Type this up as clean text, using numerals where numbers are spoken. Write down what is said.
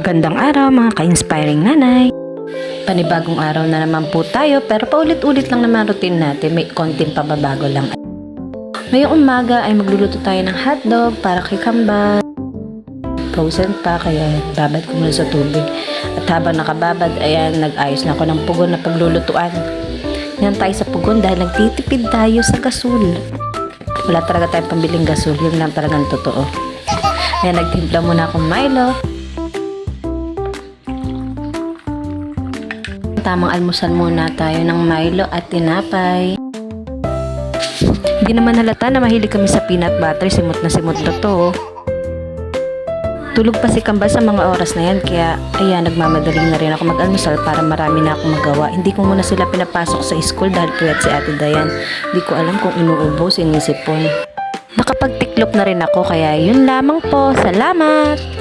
Magandang araw mga ka-inspiring nanay. Panibagong araw na naman po tayo pero paulit-ulit lang naman routine natin, may konting pababago lang. Ngayong umaga ay magluluto tayo ng hotdog para kay Kambal. Frozen pa kaya babad ko muna sa tubig. At habang nakababad, ayan, nag-ayos na ako ng pugon na paglulutuan. Yan tayo sa pugon dahil nagtitipid tayo sa gasol. Wala talaga tayong pambiling gasol, yun lang talagang totoo. Ayan, nagtimpla muna akong Milo. Tamang almusal muna tayo ng Milo at tinapay. Hindi naman halata na mahilig kami sa peanut butter. Simot na to. Tulog pa si Kambal sa mga oras na yan. Kaya ayan, nagmamadali na rin ako mag-almusal para marami na akong magawa. Hindi ko muna sila pinapasok sa school dahil puyat si Ate Dayan. Hindi ko alam kung inuubos, inisipon. Nakapagtiklop na rin ako kaya yun lamang po. Salamat!